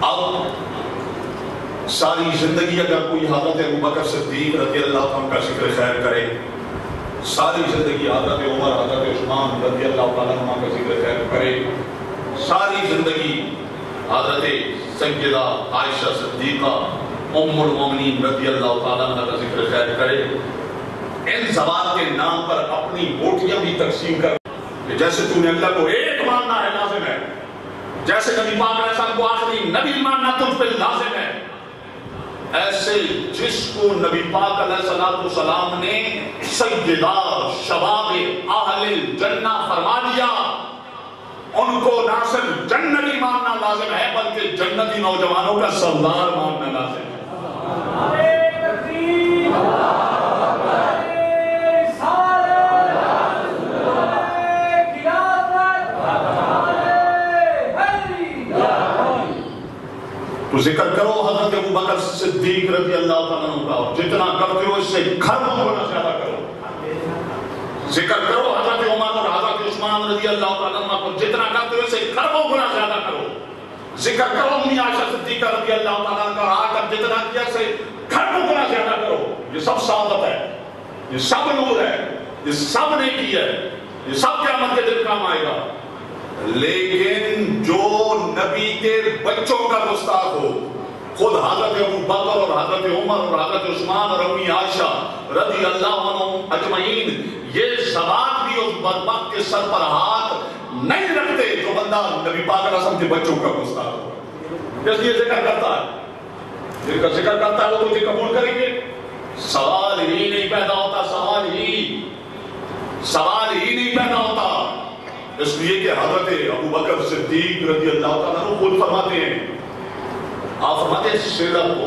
اب ساری زندگی اگر کوئی حضرت ابوبکر صدیق رضی اللہ عنہ کا ذکر خیر کرے، ساری زندگی حضرت عمر، حضرت عثمان رضی اللہ عنہ کا ذکر خیر کرے، ساری زندگی حضرت سیدہ عائشہ صدیقہ ام المومنین رضی اللہ تعالیٰ عنہ کا ذکر خیر کرے، ان زوات کے نام پر اپنی بوٹیاں بھی تقسیم کر، کہ جیسے تو نے اللہ کو ایک ماننا ہے لازم ہے، جیسے نبی پاک علیہ السلام کو آخری نبی ماننا تجھ پہ لازم ہے، ایسے جس کو نبی پاک علیہ السلام نے سیدہ شباب اہل جنہ فرما دیا، ان کو نہ صرف جنتی ماننا لازم ہے بلکہ جنتی نوجوانوں کا سردار ماننا لازم ہے۔ تو ذکر کرو حضرت ابوبکر صدیق رضی اللہ عنہ کا، جتنا کرتے ہو اس سے کھروں گنا زیادہ کرو۔ ذکر کرو حضرت عمر اور حضرت عثمان رضی اللہ عنہ کو، جتنا کرتے ہو اس سے کھروں گنا زیادہ کرو۔ ذکر کرو امی عائشہ صدیقہ رضی اللہ عنہ کا، آج تک جتنا کیا اس سے کھروں گنا زیادہ کرو۔ یہ سب سعادت ہے، یہ سب نور ہے، یہ سب نیکی ہے، یہ سب قیامت کے دن کام آئے گا۔ لیکن جو نبی کے بچوں کا گستاخ ہو، خود حضرت ابوبکر اور حضرت عمر اور حضرت عثمان اور امی عائشہ رضی اللہ عنہم اجمعین، یہ زبان بھی اس بدبخت کے سر پر ہاتھ نہیں رکھتے جو بندہ نبی پاک علیہ السلام کے بچوں کا گستاخ ہو۔ اس لیے ذکر کرتا ہے، ذکر کرتا ہے وہ تجھے قبول کریں گے؟ سوال ہی نہیں پیدا ہوتا، سوال ہی نہیں پیدا ہوتا، اس لیے کہ حضرت ابوبکر صدیق رضی اللہ تعالیٰ عنہ خود فرماتے ہیں، آپ فرماتے ہیں صلۃ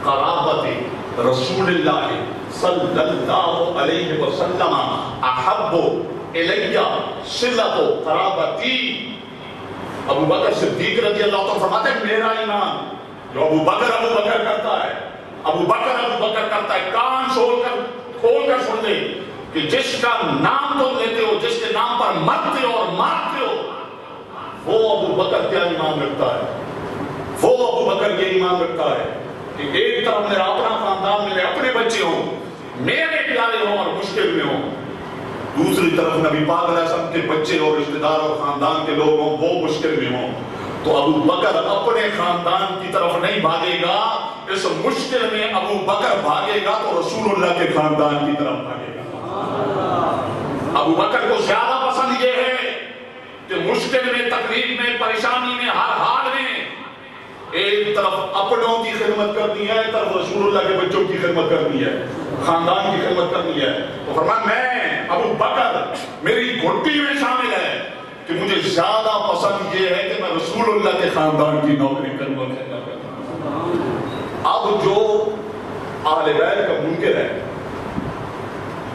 قرابت رسول اللہ صلی اللہ علیہ وسلم احب الی صلۃ قرابتی۔ ابوبکر صدیق رضی اللہ تعالیٰ فرماتے ہیں میرا ایمان جو ابوبکر کرتا ہے، ابوبکر کرتا ہے، کان کھول کر سن لے کہ جس کا نام تم لیتے ہو، جس کے نام پر مرتے ہو اور مارتے ہو، وہ ابوبکر کیا ایمان رکھتا ہے، وہ ابوبکر یہ ایمان رکھتا ہے کہ ایک طرف میرا اپنا خاندان، میرے اپنے بچے ہوں، میرے پیارے ہوں اور مشکل میں ہوں، دوسری طرف نبی پاک علیہ السلام کے بچے اور رشتہ دار اور خاندان کے لوگ ہوں، وہ مشکل میں ہوں، تو ابوبکر اپنے خاندان کی طرف نہیں بھاگے گا، اس مشکل میں ابوبکر بھاگے گا تو رسول اللہ کے خاندان کی طرف بھاگے گا۔ ابوبکر کو زیادہ پسند یہ ہے کہ مشکل میں، تکلیف میں، پریشانی میں، ہر حال میں ایک طرف اپنوں کی خدمت کرنی ہے، ایک طرف رسول اللہ کے بچوں کی خدمت کرنی ہے، خاندان کی خدمت کرنی ہے۔ تو فرمایا میں ابوبکر میری گھٹی میں شامل ہے کہ مجھے زیادہ پسند یہ ہے کہ میں رسول اللہ کے خاندان کی نوکری کروں اور خدمت کروں۔ اب جو اہل بیت کا منکر ہے،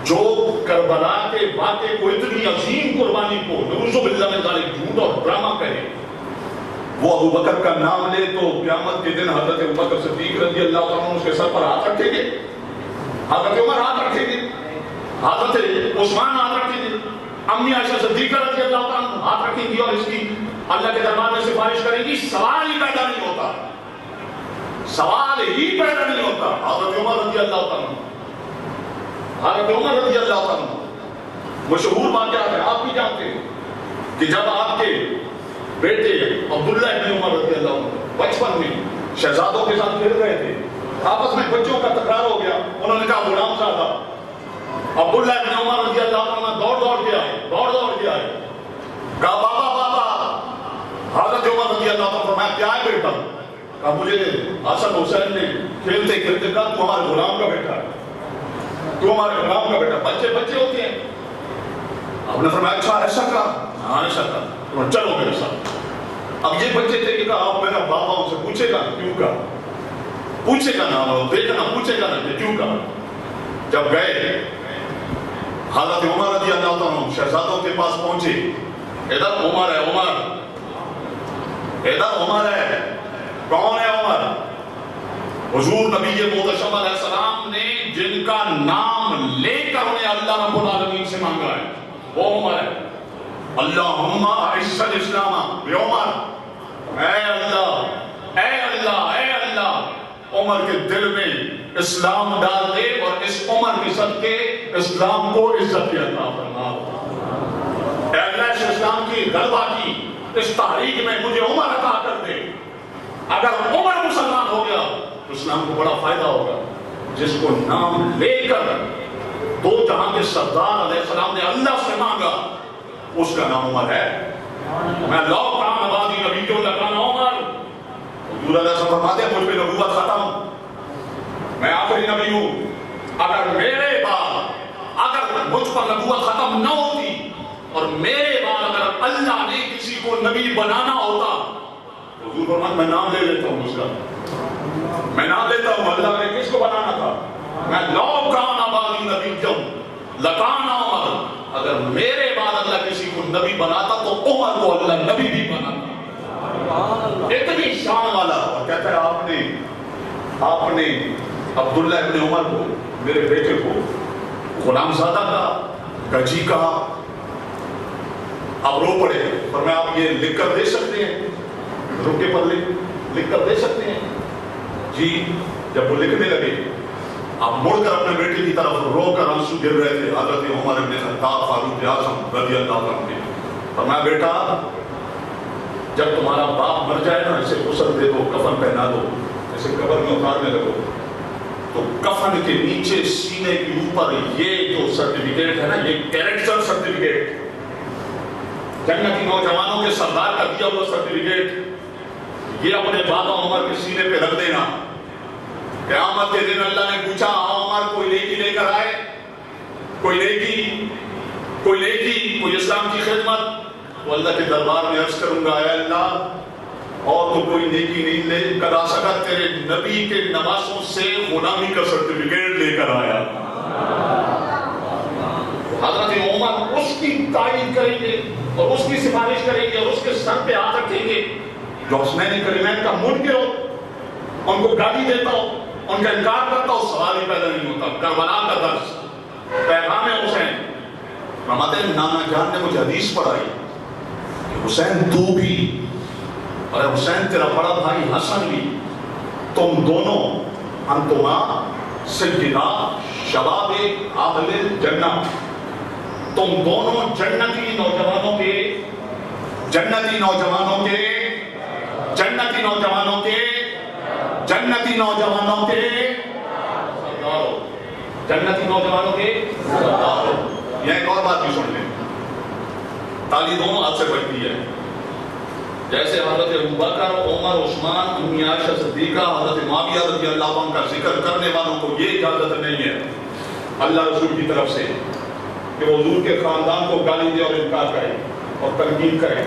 جو کربلا کے واقعے کو اتنی عظیم قربانی کو نعوذ باللہ من ذالک جھوٹ اور ڈرامہ کہے، وہ ابوبکر کا نام لے تو قیامت کے دن حضرت ابوبکر صدیق رضی اللہ عنہ اس کے سر پر ہاتھ رکھیں گے، حضرت عمر ہاتھ رکھیں گے، حضرت عثمان ہاتھ رکھیں گے، امی عائشہ صدیقہ رضی اللہ عنہ ہاتھ رکھیں گی اور اس کی اللہ کے دربار میں سفارش کریں گی۔ سوال ہی پیدا نہیں ہوتا، سوال ہی پیدا نہیں ہوتا۔ حضرت عمر رضی اللہ عنہ، حضرت عمر رضی اللہ عنہ مشہور واقعہ ہے، آپ بھی جانتے ہیں کہ جب آپ کے بیٹے عبداللہ ابن عمر رضی اللہ عنہ بچپن میں شہزادوں کے ساتھ کھیل رہے تھے، آپس میں بچوں کا تکرار ہو گیا، انہوں نے کہا غلام زادہ۔ عبداللہ ابن عمر رضی اللہ عنہ دوڑ کے آئے، کہا بابا۔ حضرت عمر رضی اللہ عنہ فرمایا کیا ہے بیٹا؟ کہا مجھے حسن حسین نے کھیلتے کہا تو ہمارے غلام کا بیٹا ہے، تو ہمارے غلام کا بیٹا۔ بچے ہوتے ہیں۔ آپ نے فرمایا اچھا ایسا کہا؟ ہاں ایسا کہا، چلو میرے ساتھ۔ اب یہ بچے تھے کہ کہا آپ میرا بابا ان سے پوچھے گا کیوں کہا، پوچھے گا نا، دیکھنا پوچھے گا نا کہ کیوں کہا۔ جب گئے حضرت عمر رضی اللہ عنہ شہزادوں کے پاس پہنچے، ادھر عمر ہے، ادھر عمر ہے۔ کون ہے عمر؟ حضور نبی محتشم علیہ السلام نے جن کا نام لے کر انہیں اللہ رب العالمین سے مانگا ہے وہ عمر ہے۔ اللہم اعز الاسلام بعمر، اے اللہ، اے عمر کے دل میں اسلام ڈال دے اور اس عمر کی صدقے اسلام کو عزت عطا فرما۔ اے اللہ اس اسلام کی غلبہ کی اس تحریک میں مجھے عمر عطا کر دے۔ اگر عمر مسلمان ہو گیا تو اسلام کو بڑا فائدہ ہوگا۔ جس کو نام لے کر دو جہاں کے سردار علیہ السلام نے اللہ سے مانگا اس کا نام عمر ہے۔ میں لو کان آبادی نبی کیوں لگانا عمر، حضور علیہ السلام فرماتے ہیں مجھ پہ نبوت ختم، میں آخری نبی ہوں۔ اگر میرے بعد اگر مجھ پر نبوت ختم نہ ہوتی اور میرے بعد اگر اللہ نے کسی کو نبی بنانا ہوتا، حضور فرماتے میں نام لے لیتا ہوں اس کا، میں نام لیتا ہوں اللہ نے کس کو بنانا تھا۔ میں لو کان آبادی نبی کیوں لگانا عمر، اگر میرے بعد اللہ کسی کو نبی بناتا تو عمر کو اللہ نبی بھی بناتا۔ اتنی شان والا۔ اور کہتا ہے آپ نے عبداللہ ابن عمر کو، میرے بیٹے کو غلام زادہ کا جی کہا۔ اب رو پڑے، پر میں آپ یہ لکھ کر دے سکتے ہیں، رکے پر لکھ کر دے سکتے ہیں؟ جی۔ جب وہ لکھنے لگے اب مڑ کر اپنے بیٹے کی طرف رو کر آنسو گر رہے تھے حضرت عمر ابن خطاب فاروق اعظم رضی اللہ عنہ نے۔ فرمایا بیٹا جب تمہارا باپ مر جائے نا اسے غسل دے دو، کفن پہنا دو، اسے قبر میں اتارنے لگو تو کفن کے نیچے سینے کے اوپر یہ جو سرٹیفکیٹ ہے نا، یہ کیریکٹر سرٹیفکیٹ، جنتی نوجوانوں کے سردار کا دیا ہوا سرٹیفکیٹ، یہ اپنے بابا عمر کے سینے پہ رکھ دینا۔ قیامت کے دن اللہ نے پوچھا عمر کوئی نیکی لے کر آئے، کوئی نیکی، کوئی اسلام کی خدمت، تو اللہ کے دربار میں عرض کروں گا اے اللہ اور تو کوئی نیکی نہیں لے کر آ سکا، تیرے نبی کے نواسوں سے غلامی کا سرٹیفکیٹ لے کر آیا۔ حضرت عمر اس کی تعریف کریں گے اور اس کی سفارش کریں گے اور اس کے سر پہ ہاتھ رکھیں گے جو حسنین کریمین کا منکر ہو، ان کو گالی دیتا ہو، ان کا انکار کرتا ہو، سوال ہی پیدا نہیں ہوتا۔ کربلا کا درس، پیغام حسین، فرماتے ہیں نانا جان نے مجھے حدیث پڑھائی کہ حسین تو بھی اور حسین تیرا بڑا بھائی حسن بھی، تم دونوں انتما سیدنا شباب اہل جنہ، تم دونوں جنتی نوجوانوں کے جنتی نوجوانوں کے جنتی نوجوانوں کے جنتی نوجوانوں کے سردار ہو، جنتی نوجوانوں کے سردار ہو۔ یہ ایک اور بات بھی سن لیں، تالی دونوں ہاتھ سے بجتی ہے۔ جیسے حضرت ابوبکر، عمر، عثمان، امی عائشہ صدیقہ، حضرت معاویہ رضی اللہ عنہ کا ذکر کرنے والوں کو یہ اجازت نہیں ہے اللہ رسول کی طرف سے کہ وہ حضور کے خاندان کو گالی دے اور انکار کرے اور تنقید کرے،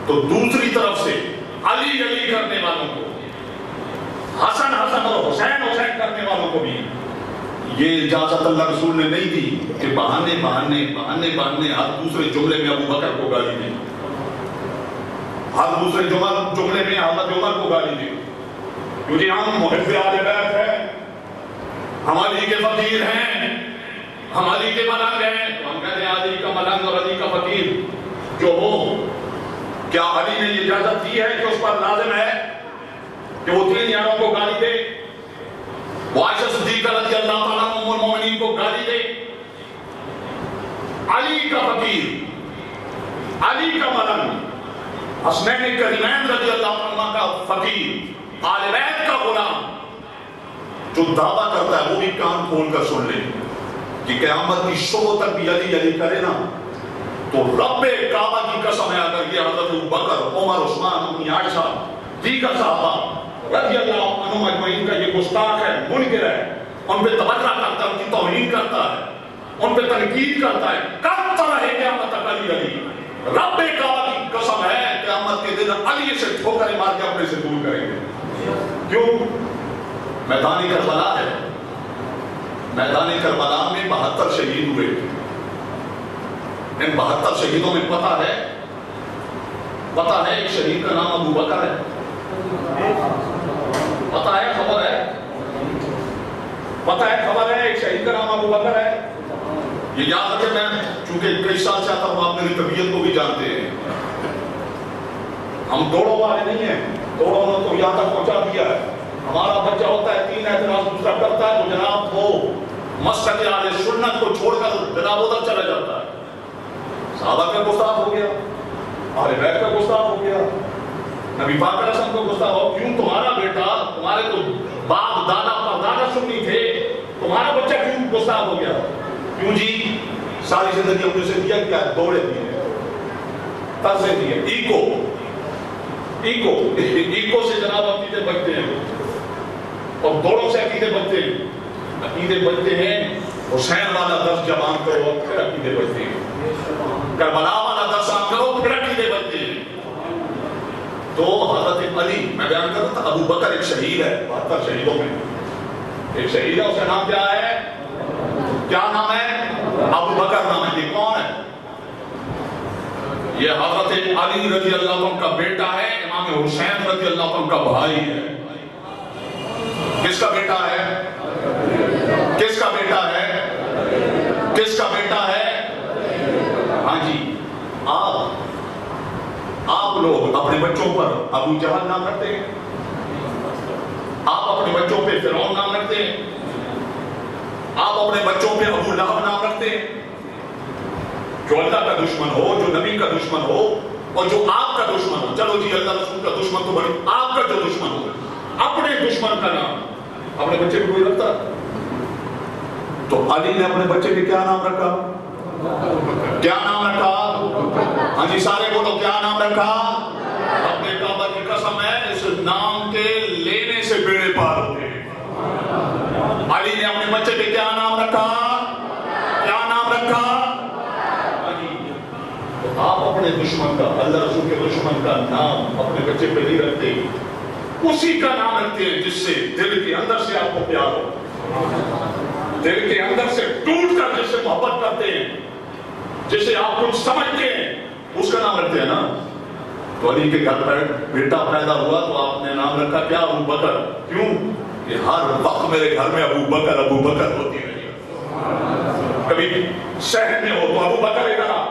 تو دوسری طرف سے علی علی کرنے والوں کو، حسن حسن اور حسین حسین کرنے والوں کو بھی یہ اجازت اللہ رسول نے نہیں دی کہ بہانے بہانے بہانے بہانے ہر دوسرے جملے میں ابوبکر کو گالی دیں، ہر دوسرے جملے میں حضرت عمر کو گالی دیں، کیونکہ ہم محب آل بیت ہیں، ہم علی کے فقیر ہیں، ہم علی کے ملنگ ہیں، تو ہم کہتے ہیں علی کا ملنگ اور علی کا فقیر جو ہو، کیا علی نے یہ اجازت دی ہے کہ اس پر لازم ہے کہ وہ تین یاروں کو گالی دے، وہ عائشہ صدیقہ رضی اللہ تعالیٰ ام المومنین کو گالی دے؟ علی کا فقیر، علی کا ملنگ، حسنین کریمین رضی اللہ عنہ کا فقیر، آل بیت کا غلام جو دعویٰ کرتا ہے وہ بھی کان کھول کر سن لے کہ قیامت کی شب تک بھی علی علی کرے نا تو رب کعبہ کی قسم ہے اگر یہ حضرت ابوبکر، عمر، عثمان، امی عائشہ، دیگر صحابہ رضی اللہ عنہم اجمعین کا یہ گستاخ ہے، منکر ہے، ان پہ تبرہ کرتا ہے، ان کی توہین کرتا ہے، ان پہ تنقید کرتا ہے، کرتا رہے قیامت تک علی علی، رب کعبہ کی قسم ہے قیامت کے دن علی سے ٹھوکریں مار کے اپنے سے دور کریں گے۔ کیوں؟ میدان کربلا ہے، میدان کربلا میں 72 شہید ہوئے، ان 72 شہیدوں میں پتہ ہے ایک شہید کا نام ابوبکر ہے، پتہ ہے، خبر ہے، پتہ ہے، خبر ہے ایک شہید کا نام ابوبکر ہے۔ یہ یاد رکھیں، میں چونکہ کئی سال سے آتا ہوں آپ میری طبیعت کو بھی جانتے ہیں، ہم دوڑوں والے نہیں ہیں، دوڑوں نے تو یہاں تک پہنچا دیا ہے، ہمارا بچہ ہوتا ہے 3 اعتراض دوسرا کرتا ہے تو جناب وہ مسلک اہل سنت کو چھوڑ کر جناب ادھر چلا جاتا ہے. صحابہ کا گستاخ ہو گیا, اہل بیت کا گستاخ ہو گیا, نبی پاک علیہ السلام کو گستاخ ہو. کیوں تمہارا بیٹا, تمہارے تو باپ دادا پردادا سنی تھے, تمہارا بچہ کیوں گستاخ ہو گیا؟ کیوں جی؟ ساری زندگی ہم نے سے دیا کیا؟ دوڑے دیے, طرزیں دیے, ایکو سے جناب عقیدے بچتے ہیں اور دوڑوں سے عقیدے بچتے ہیں. عقیدے بچتے ہیں حسین والا درس جب آن کرو پھر عقیدے بچتے ہیں, کربلا والا درس آن کرو پھر عقیدے بچتے ہیں. تو حضرت علی, میں بیان کرتا تھا, ابو بکر ایک شہید ہے 72 شہیدوں میں ایک شہید ہے. اس کا نام کیا ہے؟ کیا نام ہے؟ ابو بکر نام ہے. یہ کون ہے؟ یہ حضرت علی رضی اللہ عنہ کا بیٹا ہے, امام حسین رضی اللہ عنہ کا بھائی ہے. کس کا بیٹا ہے؟ کس کا بیٹا ہے؟ کس کا بیٹا ہے؟ ہاں جی. آپ لوگ اپنے بچوں پر ابو جہل نام رکھتے ہیں, آپ اپنے بچوں پہ فرعون نام رکھتے ہیں, آپ اپنے بچوں پہ ابو لہب نام رکھتے ہیں. جو اللہ کا دشمن ہو, جو نبی کا دشمن ہو, اور جو آپ کا دشمن ہو. چلو جی اللہ رسول کا دشمن تو بڑی, آپ کا جو دشمن ہو, اپنے دشمن کا نام اپنے بچے کو کوئی رکھتا؟ تو علی نے اپنے بچے کے کیا نام رکھا؟ کیا نام رکھا؟ ہاں جی سارے بولو, کیا نام رکھا؟ اپنے کعبہ کی قسم ہے, اس نام کے لینے سے بیڑے پار ہوتے ہیں. علی نے اپنے بچے پہ کیا نام رکھا؟ کیا نام رکھا؟ تو آپ اپنے دشمن کا, اللہ رسول کے دشمن کا نام اپنے بچے پہ نہیں رکھتے, اسی کا نام رکھتے ہیں جس سے دل کے اندر سے آپ کو پیار ہو, دل کے اندر سے ٹوٹ کر جس سے محبت کرتے ہیں, جسے آپ کچھ سمجھتے ہیں, اس کا نام رکھتے ہیں نا. تو علی کے گھر پر بیٹا پیدا ہوا تو آپ نے نام رکھا کیا؟ ابو بکر. کیوں؟ کہ ہر وقت میرے گھر میں ابو بکر ہوتی رہی. کبھی شہر میں ہو تو ابو بکر ادھر آ,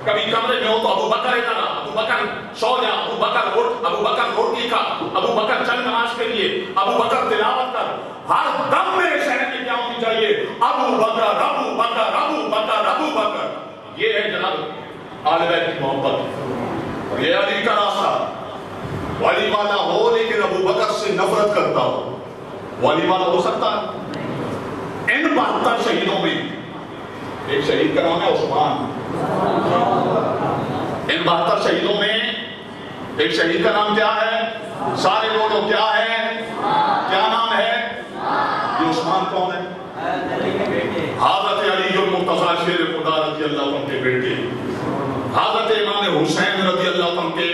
کبھی کمرے میں ہو تو ابو بکر ادھر آ, ابو بکر سو جا, ابو بکر اٹھ, ابو بکر روٹی کھا, ابو بکر چل نماز کے لیے, ابو بکر تلاوت کر. ہر دم میرے شہر میں کیا ہونی چاہیے؟ ابو بکر ابو بکر ابو بکر ابو بکر. یہ ہے جناب اہل بیت کی محبت, اور یہ علی کا راستہ. والی والا ہو لیکن ابو بکر سے نفرت کرتا ہو, والی والا ہو سکتا ہے؟ ان 72 شہیدوں میں ایک شہید کا نام ہے عثمان. ان 72 شہیدوں میں ایک شہید کا نام کیا ہے؟ سارے بولو کیا ہے؟ کیا نام ہے؟ یہ عثمان کون ہے؟ حضرت علی المرتضیٰ شیر خدا رضی اللہ عنہ کے بیٹے, حضرت امام حسین رضی اللہ عنہ کے